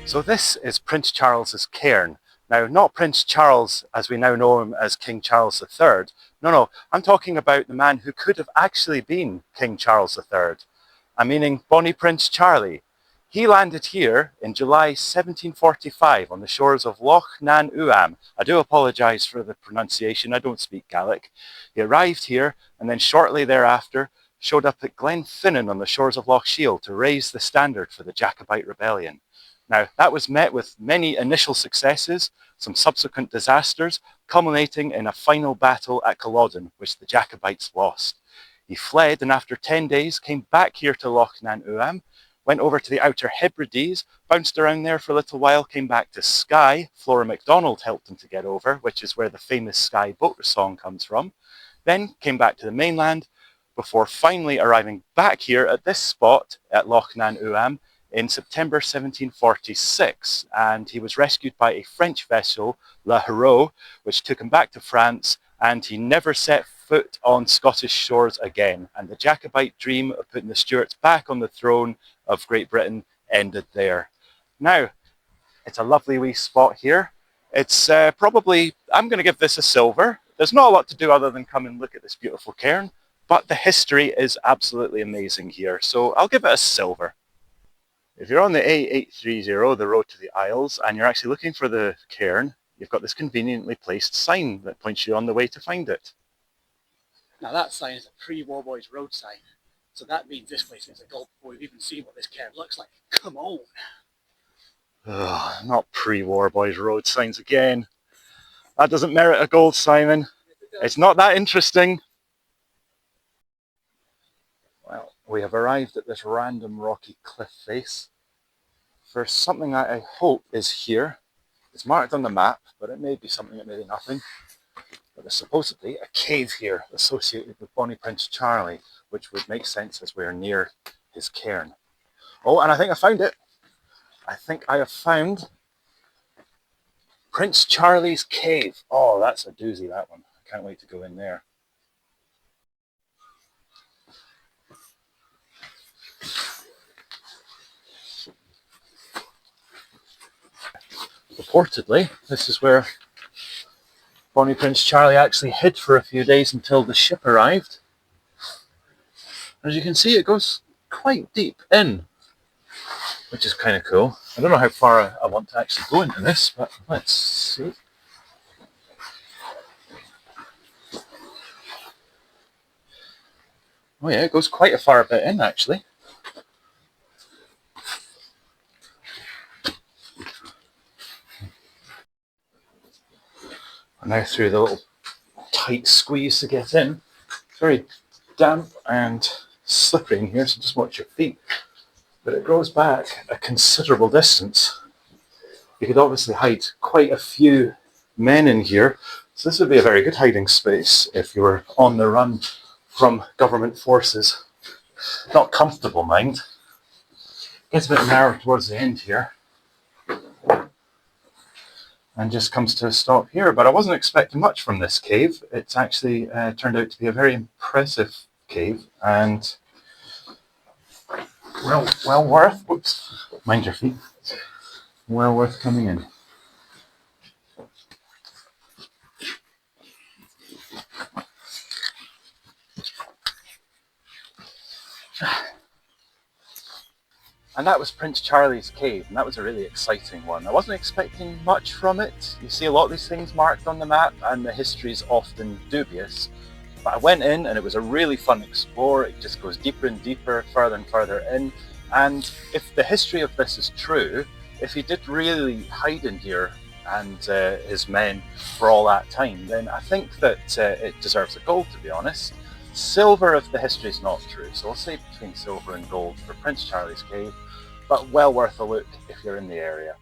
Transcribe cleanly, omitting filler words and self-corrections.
So this is Prince Charles's cairn. Now, not Prince Charles as we now know him as King Charles III. No, I'm talking about the man who could have actually been King Charles III. I'm meaning Bonnie Prince Charlie. He landed here in July 1745 on the shores of Loch Nan Uamh. I do apologise for the pronunciation, I don't speak Gaelic. He arrived here and then shortly thereafter showed up at Glenfinnan on the shores of Loch Shiel to raise the standard for the Jacobite rebellion. Now, that was met with many initial successes, some subsequent disasters, culminating in a final battle at Culloden, which the Jacobites lost. He fled and after 10 days came back here to Loch Nan Uamh, went over to the Outer Hebrides, bounced around there for a little while, came back to Skye. Flora MacDonald helped him to get over, which is where the famous Skye boat song comes from. Then came back to the mainland before finally arriving back here at this spot at Loch Nan Uamh in September 1746, and he was rescued by a French vessel, La Héros, which took him back to France, and he never set foot on Scottish shores again. And the Jacobite dream of putting the Stuarts back on the throne of Great Britain ended there. Now, it's a lovely wee spot here. It's probably, I'm going to give this a silver. There's not a lot to do other than come and look at this beautiful cairn, but the history is absolutely amazing here, so I'll give it a silver. If you're on the A830, the road to the Isles, and you're actually looking for the cairn, you've got this conveniently placed sign that points you on the way to find it. Now that sign is a pre-War Boys road sign, so that means this place is a gold before we've even seen what this cairn looks like. Come on! Ugh, not pre-War Boys road signs again. That doesn't merit a gold, Simon. It's not that interesting. Well, we have arrived at this random rocky cliff face for something that I hope is here. It's marked on the map, but it may be something, it may be nothing. But there's supposedly a cave here associated with Bonnie Prince Charlie, which would make sense as we're near his cairn. Oh, and I think I found it. I think I have found Prince Charlie's cave. Oh, that's a doozy, that one. I can't wait to go in there. Reportedly, this is where Bonnie Prince Charlie actually hid for a few days until the ship arrived. As you can see, it goes quite deep in, which is kind of cool. I don't know how far I want to actually go into this, but let's see. Oh yeah, it goes quite a far bit in actually. Now through the little tight squeeze to get in. It's very damp and slippery in here, so just watch your feet. But it goes back a considerable distance. You could obviously hide quite a few men in here, so this would be a very good hiding space if you were on the run from government forces. Not comfortable, mind. Gets a bit narrow towards the end here. And just comes to a stop here, but I wasn't expecting much from this cave. It's actually turned out to be a very impressive cave and well worth, whoops, mind your feet, well worth coming in. And that was Prince Charlie's cave, and that was a really exciting one. I wasn't expecting much from it. You see a lot of these things marked on the map, and the history is often dubious. But I went in, and it was a really fun explore. It just goes deeper and deeper, further and further in. And if the history of this is true, if he did really hide in here and his men for all that time, then I think that it deserves a gold, to be honest. Silver if the history is not true, so I'll say between silver and gold for Prince Charlie's cave, but well worth a look if you're in the area.